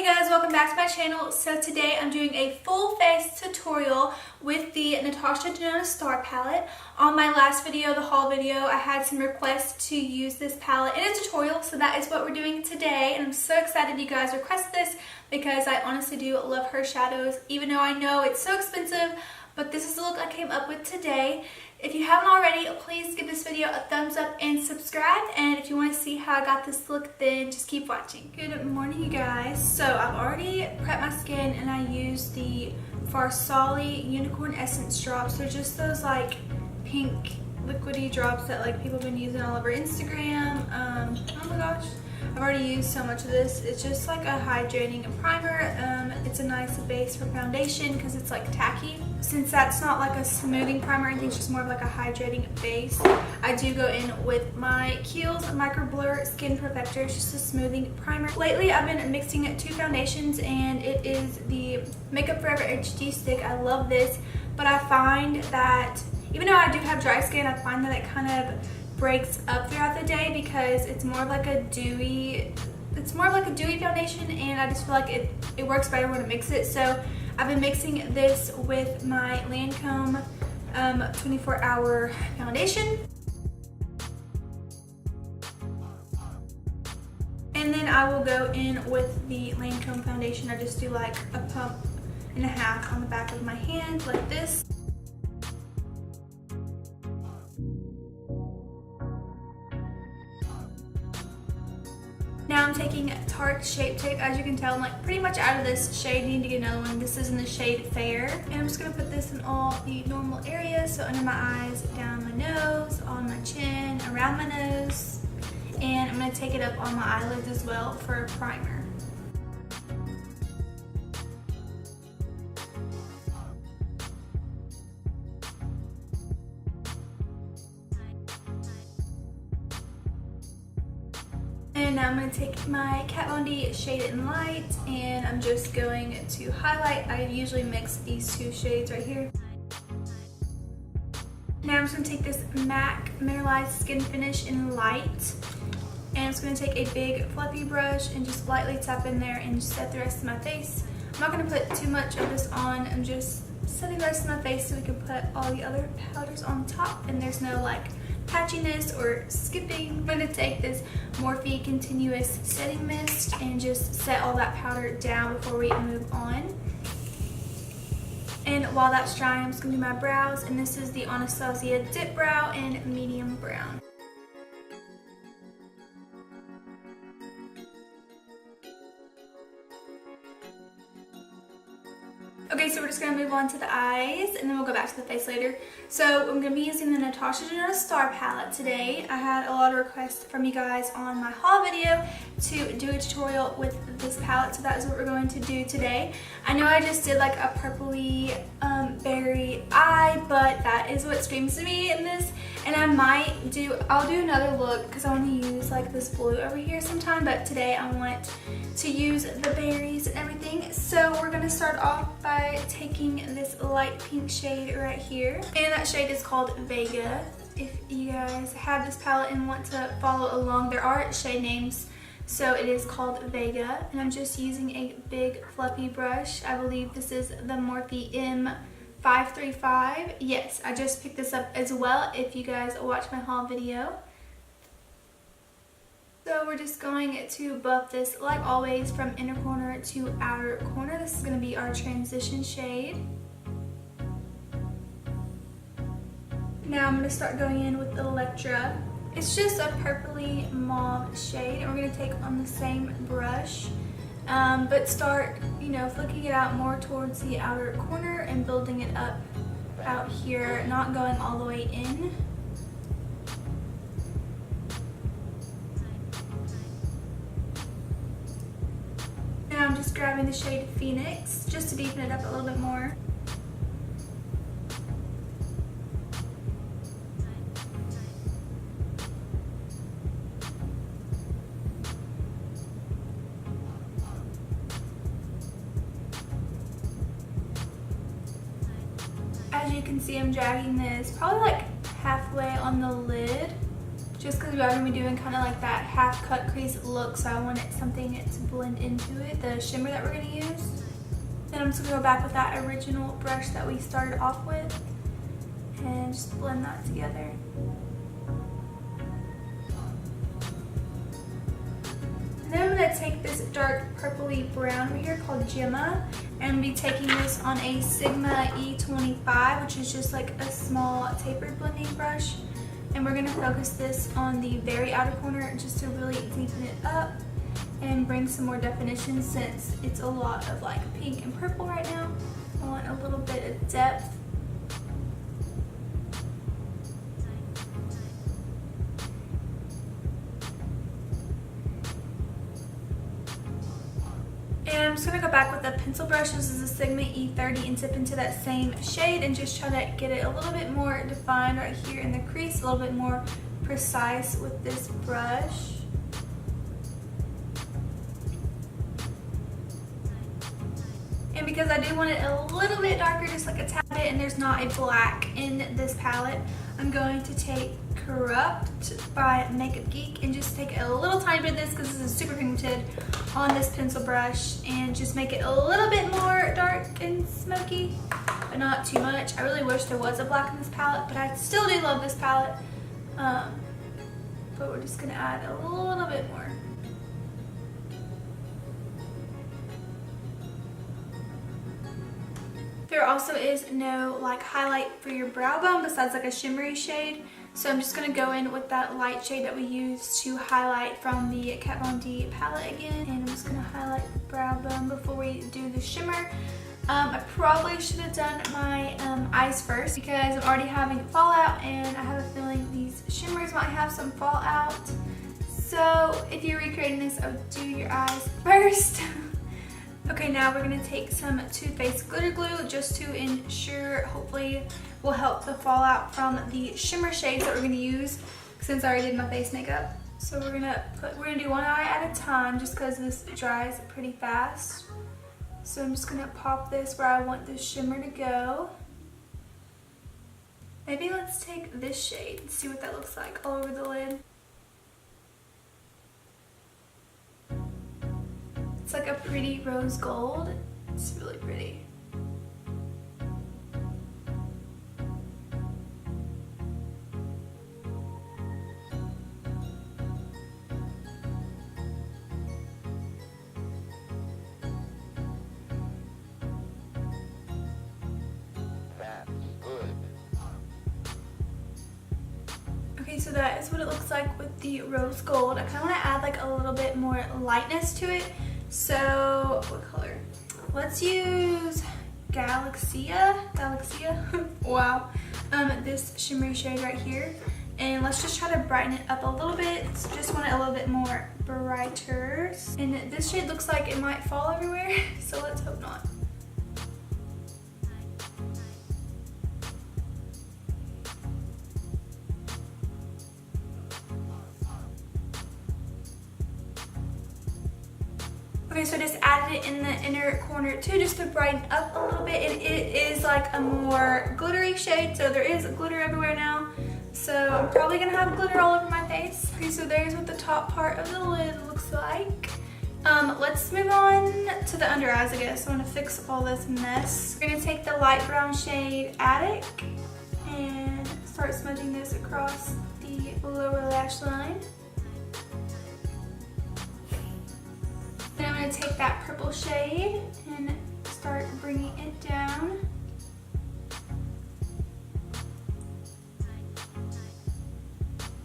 guys, welcome back to my channel. So today I'm doing a full face tutorial with the Natasha Denona Star palette. On my last video, the haul video, I had some requests to use this palette in a tutorial, so that is what we're doing today. And I'm so excited you guys requested this because I honestly do love her shadows, even though I know it's so expensive, but this is the look I came up with today. If you haven't already, please give this video a thumbs up and subscribe. And if you want to see how I got this look, then just keep watching. Good morning, you guys. So I've already prepped my skin and I used the Farsali Unicorn Essence drops. They're just those like pink liquidy drops that like people have been using all over Instagram. Oh my gosh. I've already used so much of this. It's just like a hydrating primer. It's a nice base for foundation because it's like tacky. Since that's not like a smoothing primer, I think it's just more of like a hydrating base. I do go in with my Keihls Micro Blur Skin Perfector. It's just a smoothing primer. Lately, I've been mixing two foundations, and it is the Makeup Forever HD stick. I love this, but I find that even though I do have dry skin, I find that it kind of breaks up throughout the day because it's more of like a dewy foundation, and I just feel like it works better when I mix it. So I've been mixing this with my Lancome 24-hour foundation, and then I will go in with the Lancome foundation. I just do like a pump and a half on the back of my hand like this. Now I'm taking Tarte Shape Tape. As you can tell, I'm like pretty much out of this shade. Need to get another one. This is in the shade Fair. And I'm just going to put this in all the normal areas. So under my eyes, down my nose, on my chin, around my nose. And I'm going to take it up on my eyelids as well for a primer. And now I'm going to take my KatVonD Shade+Light, and I'm just going to highlight. I usually mix these two shades right here. Now I'm just going to take this MAC Mineralized Skin Finish in Light, and I'm just going to take a big fluffy brush and just lightly tap in there and set the rest of my face. I'm not going to put too much of this on. I'm just setting the rest of my face so we can put all the other powders on top, and there's no like patchiness or skipping. I'm going to take this Morphe Continuous Setting Mist and just set all that powder down before we move on. And while that's drying, I'm just going to do my brows, and this is the Anastasia Dip Brow in Medium Brown. Okay, so we're just going to move on to the eyes, and then we'll go back to the face later. So I'm going to be using the Natasha Denona Star palette today. I had a lot of requests from you guys on my haul video to do a tutorial with this palette, so that is what we're going to do today. I know I just did like a purpley berry eye, but that is what screams to me in this. And I'll do another look because I want to use like this blue over here sometime, but today I want to use the berries and everything. So we're going to start off by taking this light pink shade right here, and that shade is called Vega. If you guys have this palette and want to follow along, there are shade names, so it is called Vega. And I'm just using a big fluffy brush. I believe this is the Morphe M535. Yes, I just picked this up as well if you guys watch my haul video. So we're just going to buff this like always from inner corner to outer corner. This is going to be our transition shade. Now I'm going to start going in with Electra. It's just a purpley mauve shade, and we're going to take on the same brush, but start, flicking it out more towards the outer corner and building it up out here, not going all the way in. Now I'm just grabbing the shade Phoenix just to deepen it up a little bit more. As you can see, I'm dragging this probably like halfway on the lid, just because we are going to be doing kind of like that half cut crease look, so I wanted something to blend into it, the shimmer that we're going to use. Then I'm just going to go back with that original brush that we started off with and just blend that together. And then I'm going to take this dark purpley brown right here called Gemma, and be taking this on a Sigma E25, which is just like a small tapered blending brush. And we're going to focus this on the very outer corner just to really deepen it up and bring some more definition, since it's a lot of like pink and purple right now. I want a little bit of depth. And I'm just going to go back with a pencil brush. This is a Sigma E30, and tip into that same shade and just try to get it a little bit more defined right here in the crease, a little bit more precise with this brush. And because I do want it a little bit darker, just like a tad bit, and there's not a black in this palette, I'm going to take Corrupt by Makeup Geek and just take a little tiny bit of this, because this is super pigmented, on this pencil brush and just make it a little bit more dark and smoky, but not too much. I really wish there was a black in this palette, but I still do love this palette. But we're just gonna add a little bit more. There also is no like highlight for your brow bone besides like a shimmery shade. So I'm just going to go in with that light shade that we used to highlight from the KatVonD palette again. And I'm just going to highlight the brow bone before we do the shimmer. I probably should have done my eyes first, because I'm already having fallout and I have a feeling these shimmers might have some fallout. So if you're recreating this, I would do your eyes first. Okay, now we're going to take some Too Faced glitter glue just to ensure, hopefully will help the fallout from the shimmer shades that we're going to use, since I already did my face makeup. So we're going to do one eye at a time just because this dries pretty fast. So I'm just going to pop this where I want the shimmer to go. Maybe let's take this shade and see what that looks like all over the lid. It's like a pretty rose gold. It's really pretty. Okay, so that is what it looks like with the rose gold. I kind of want to add like a little bit more lightness to it. So, what color? Let's use Galaxia. Wow. This shimmery shade right here. And let's just try to brighten it up a little bit. So just want it a little bit more brighter. And this shade looks like it might fall everywhere, so let's hope not. Okay, so I just added it in the inner corner too, just to brighten up a little bit. And it is like a more glittery shade, so there is glitter everywhere now. So I'm probably gonna have glitter all over my face. Okay, so there's what the top part of the lid looks like. Let's move on to the under eyes, I guess. I want to fix all this mess. We're gonna take the light brown shade Attic and start smudging this across the lower lash line. Then I'm going to take that purple shade and start bringing it down.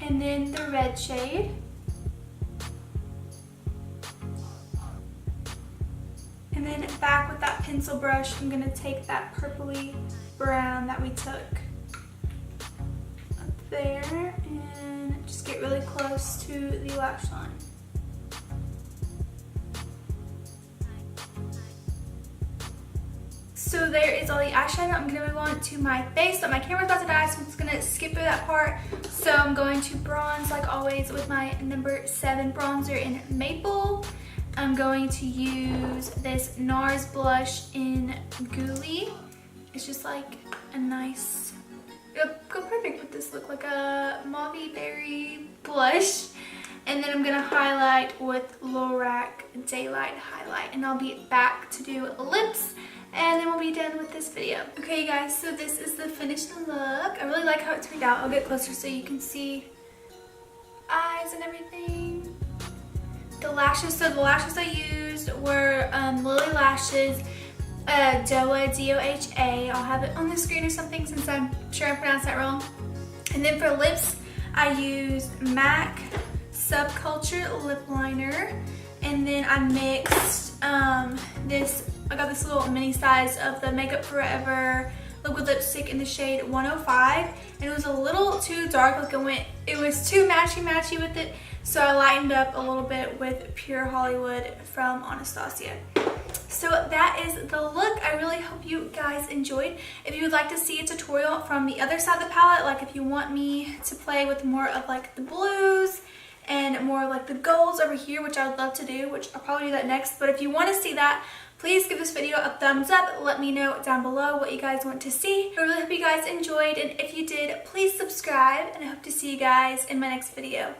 And then the red shade. And then back with that pencil brush, I'm going to take that purpley brown that we took up there and just get really close to the lash line. So there is all the eyeshadow. I'm gonna move on to my face, but my camera's about to die, so I'm just gonna skip through that part. So I'm going to bronze, like always, with my No7 Bronzer in Maple. I'm going to use this NARS blush in Goulee. It's just like a nice it'll go perfect with this look, like a mauvey berry blush. And then I'm gonna highlight with Lorac Daylight Highlight, and I'll be back to do lips, and then we'll be done with this video. Okay, you guys, so this is the finished look. I really like how it turned out. I'll get closer so you can see eyes and everything. The lashes, so the lashes I used were Lilly lashes, DOHA, D-O-H-A. I'll have it on the screen or something since I'm sure I pronounced that wrong. And then for lips, I used MAC Subculture lip liner, and then I mixed I got this little mini size of the Makeup Forever liquid lipstick in the shade 105, and it was a little too dark, like it was too matchy with it, so I lightened up a little bit with Pure Hollywood from Anastasia. So that is the look. I really hope you guys enjoyed. If you would like to see a tutorial from the other side of the palette, like if you want me to play with more of like the blues and more like the golds over here, which I would love to do, which I'll probably do that next. But if you want to see that, please give this video a thumbs up. Let me know down below what you guys want to see. I really hope you guys enjoyed, and if you did, please subscribe, and I hope to see you guys in my next video.